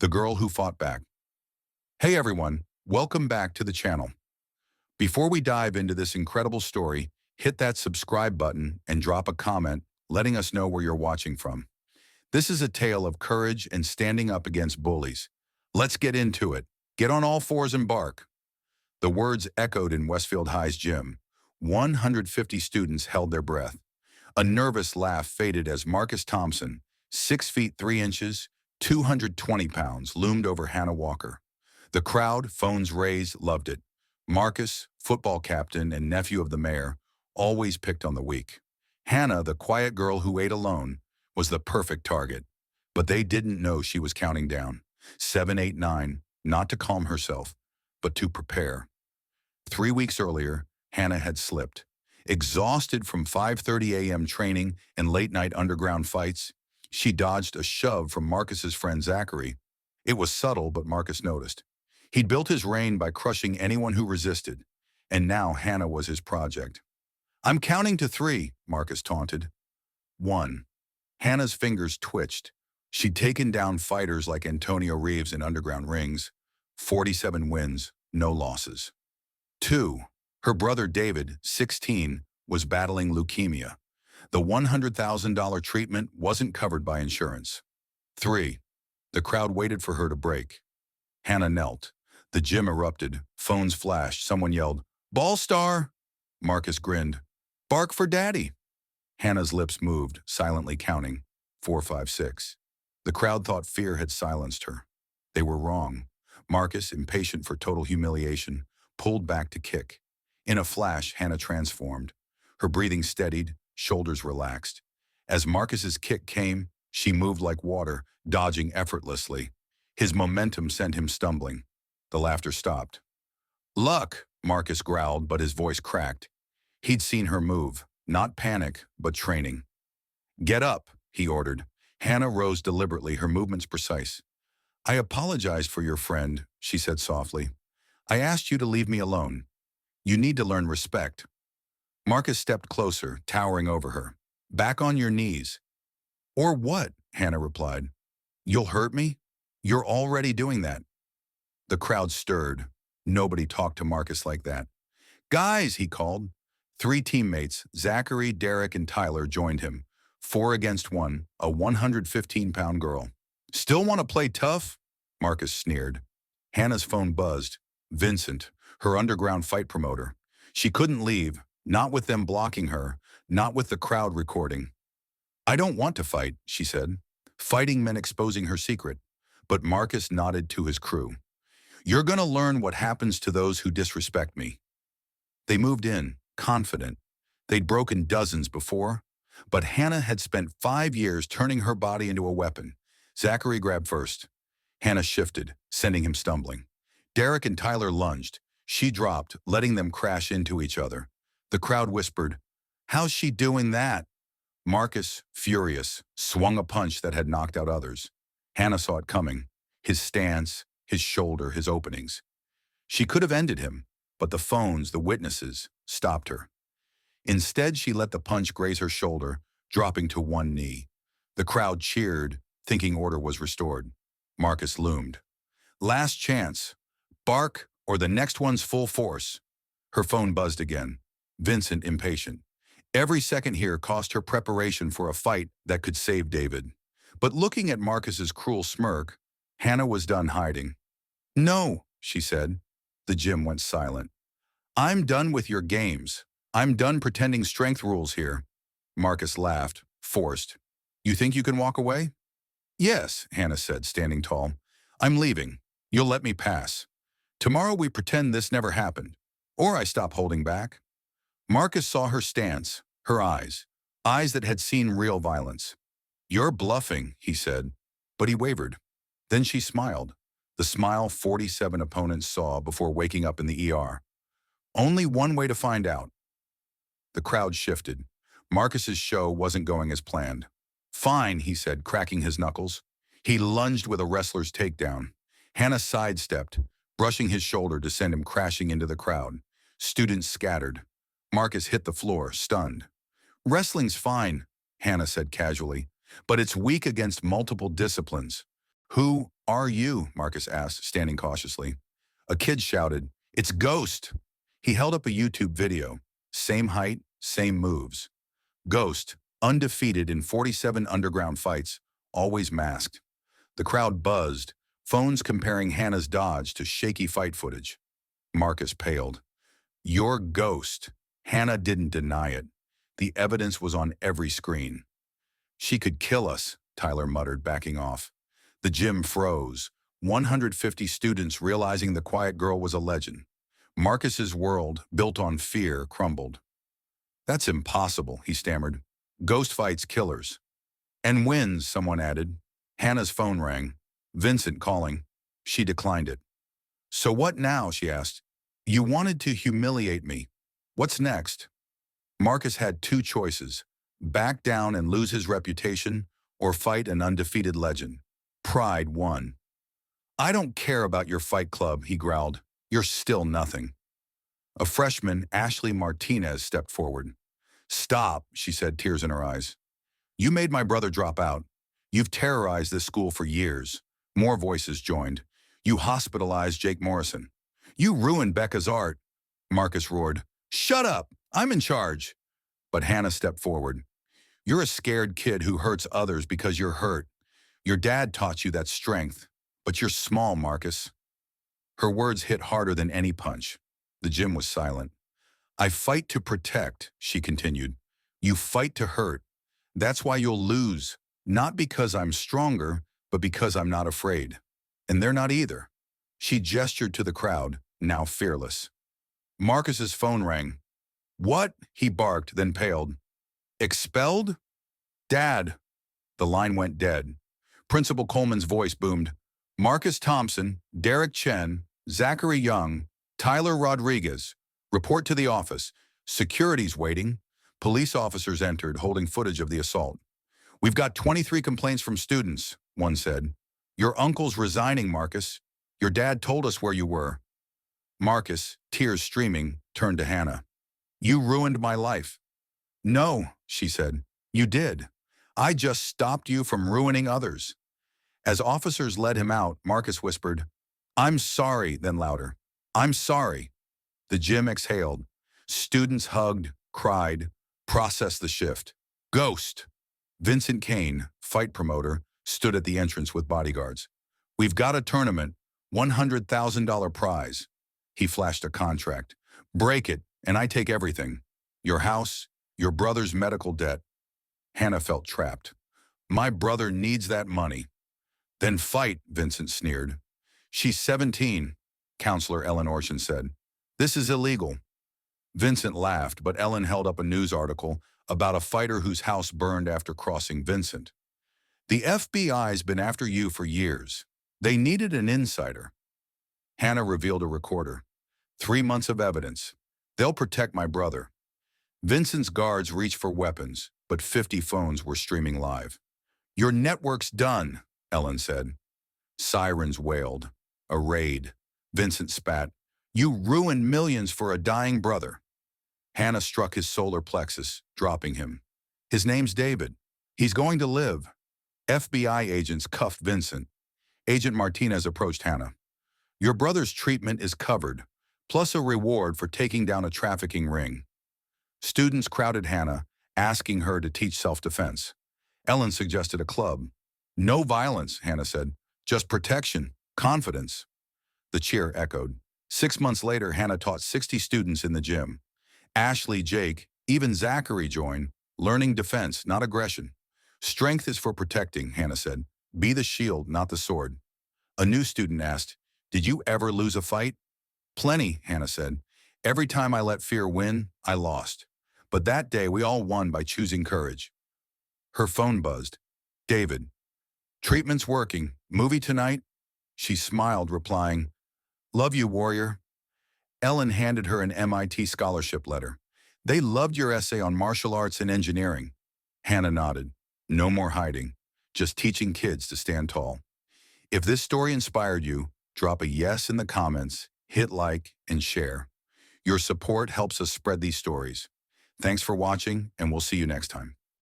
The girl who fought back. Hey everyone, welcome back to the channel. Before we dive into this incredible story, hit that subscribe button and drop a comment letting us know where you're watching from. This is a tale of courage and standing up against bullies. Let's get into it. Get on all fours and bark. The words echoed in Westfield High's gym. 150 students held their breath. A nervous laugh faded as Marcus Thompson, 6 feet 3 inches, 220 pounds, loomed over Hannah Walker. The crowd, phones raised, loved it. Marcus, football captain and nephew of the mayor, always picked on the weak. Hannah, the quiet girl who ate alone, was the perfect target. But they didn't know she was counting down. 7, 8, 9, not to calm herself, but to prepare. 3 weeks earlier, Hannah had slipped. Exhausted from 5:30 a.m. training and late-night underground fights, she dodged a shove from Marcus's friend Zachary. It was subtle, but Marcus noticed. He'd built his reign by crushing anyone who resisted, and now Hannah was his project. "I'm counting to 3, Marcus taunted. 1. Hannah's fingers twitched. She'd taken down fighters like Antonio Reeves in underground rings. 47 wins, no losses. 2. Her brother David, 16, was battling leukemia. The $100,000 treatment wasn't covered by insurance. 3. The crowd waited for her to break. Hannah knelt. The gym erupted. Phones flashed. Someone yelled, "Ball star!" Marcus grinned. "Bark for daddy." Hannah's lips moved, silently counting. 4, 5, 6. The crowd thought fear had silenced her. They were wrong. Marcus, impatient for total humiliation, pulled back to kick. In a flash, Hannah transformed. Her breathing steadied, shoulders relaxed. As Marcus's kick came, she moved like water, dodging effortlessly. His momentum sent him stumbling. The laughter stopped. "Luck," Marcus growled, but his voice cracked. He'd seen her move, not panic, but training. "Get up," he ordered. Hannah rose deliberately, her movements precise. "I apologize for your friend," she said softly. "I asked you to leave me alone. You need to learn respect." Marcus stepped closer, towering over her. "Back on your knees." "Or what?" Hannah replied. "You'll hurt me? You're already doing that." The crowd stirred. Nobody talked to Marcus like that. "Guys," he called. 3 teammates, Zachary, Derek, and Tyler, joined him. 4 against 1, a 115-pound girl. "Still want to play tough?" Marcus sneered. Hannah's phone buzzed. Vincent, her underground fight promoter. She couldn't leave, not with them blocking her, not with the crowd recording. "I don't want to fight," she said. Fighting meant exposing her secret. But Marcus nodded to his crew. "You're going to learn what happens to those who disrespect me." They moved in, confident. They'd broken dozens before, but Hannah had spent 5 years turning her body into a weapon. Zachary grabbed first. Hannah shifted, sending him stumbling. Derek and Tyler lunged. She dropped, letting them crash into each other. The crowd whispered, "How's she doing that?" Marcus, furious, swung a punch that had knocked out others. Hannah saw it coming. His stance, his shoulder, his openings. She could have ended him, but the phones, the witnesses, stopped her. Instead, she let the punch graze her shoulder, dropping to one knee. The crowd cheered, thinking order was restored. Marcus loomed. "Last chance. Bark, or the next one's full force." Her phone buzzed again. Vincent, impatient. Every second here cost her preparation for a fight that could save David. But looking at Marcus's cruel smirk, Hannah was done hiding. "No," she said. The gym went silent. "I'm done with your games. I'm done pretending strength rules here." Marcus laughed, forced. "You think you can walk away?" "Yes," Hannah said, standing tall. "I'm leaving. You'll let me pass. Tomorrow we pretend this never happened. Or I stop holding back." Marcus saw her stance, her eyes that had seen real violence. "You're bluffing," he said, but he wavered. Then she smiled, the smile 47 opponents saw before waking up in the ER. "Only one way to find out." The crowd shifted. Marcus's show wasn't going as planned. "Fine," he said, cracking his knuckles. He lunged with a wrestler's takedown. Hannah sidestepped, brushing his shoulder to send him crashing into the crowd. Students scattered. Marcus hit the floor, stunned. "Wrestling's fine," Hannah said casually, "but it's weak against multiple disciplines. Who are you? Marcus asked, standing cautiously. A kid shouted, It's Ghost! He held up a YouTube video. Same height, same moves. Ghost, undefeated in 47 underground fights, always masked. The crowd buzzed, phones comparing Hannah's dodge to shaky fight footage. Marcus paled. You're Ghost. Hannah didn't deny it. The evidence was on every screen. She could kill us, Tyler muttered, backing off. The gym froze, 150 students realizing the quiet girl was a legend. Marcus's world, built on fear, crumbled. That's impossible, he stammered. Ghost fights killers. And wins, someone added. Hannah's phone rang. Vincent calling. She declined it. So what now, she asked. You wanted to humiliate me. What's next? Marcus had two choices. Back down and lose his reputation, or fight an undefeated legend. Pride won. I don't care about your fight club, he growled. You're still nothing. A freshman, Ashley Martinez, stepped forward. Stop, she said, tears in her eyes. You made my brother drop out. You've terrorized this school for years. More voices joined. You hospitalized Jake Morrison. You ruined Becca's art. Marcus roared. Shut up! I'm in charge. But Hannah stepped forward. You're a scared kid who hurts others because you're hurt. Your dad taught you that strength, but you're small, Marcus. Her words hit harder than any punch. The gym was silent. I fight to protect, she continued. You fight to hurt. That's why you'll lose. Not because I'm stronger, but because I'm not afraid. And they're not either. She gestured to the crowd, now fearless. Marcus's phone rang. What? He barked, then paled. Expelled? Dad. The line went dead. Principal Coleman's voice boomed. Marcus Thompson, Derek Chen, Zachary Young, Tyler Rodriguez. Report to the office. Security's waiting. Police officers entered, holding footage of the assault. We've got 23 complaints from students, one said. Your uncle's resigning, Marcus. Your dad told us where you were. Marcus, tears streaming, turned to Hannah. You ruined my life. No, she said. You did. I just stopped you from ruining others. As officers led him out, Marcus whispered, I'm sorry, then louder. I'm sorry. The gym exhaled. Students hugged, cried, processed the shift. Ghost. Vincent Kane, fight promoter, stood at the entrance with bodyguards. We've got a tournament, $100,000 prize. He flashed a contract. Break it, and I take everything. Your house, your brother's medical debt. Hannah felt trapped. My brother needs that money. Then fight, Vincent sneered. She's 17, Counselor Ellen Orshan said. This is illegal. Vincent laughed, but Ellen held up a news article about a fighter whose house burned after crossing Vincent. The FBI's been after you for years. They needed an insider. Hannah revealed a recorder. 3 months of evidence. They'll protect my brother. Vincent's guards reached for weapons, but 50 phones were streaming live. Your network's done, Ellen said. Sirens wailed. A raid. Vincent spat. You ruined millions for a dying brother. Hannah struck his solar plexus, dropping him. His name's David. He's going to live. FBI agents cuffed Vincent. Agent Martinez approached Hannah. Your brother's treatment is covered, plus a reward for taking down a trafficking ring. Students crowded Hannah, asking her to teach self-defense. Ellen suggested a club. No violence, Hannah said. Just protection, confidence. The cheer echoed. 6 months later, Hannah taught 60 students in the gym. Ashley, Jake, even Zachary joined, learning defense, not aggression. Strength is for protecting, Hannah said. Be the shield, not the sword. A new student asked, Did you ever lose a fight? Plenty, Hannah said. Every time I let fear win, I lost. But that day, we all won by choosing courage. Her phone buzzed. David. Treatment's working. Movie tonight? She smiled, replying, Love you, warrior. Ellen handed her an MIT scholarship letter. They loved your essay on martial arts and engineering. Hannah nodded. No more hiding. Just teaching kids to stand tall. If this story inspired you, drop a yes in the comments, hit like, and share. Your support helps us spread these stories. Thanks for watching, and we'll see you next time.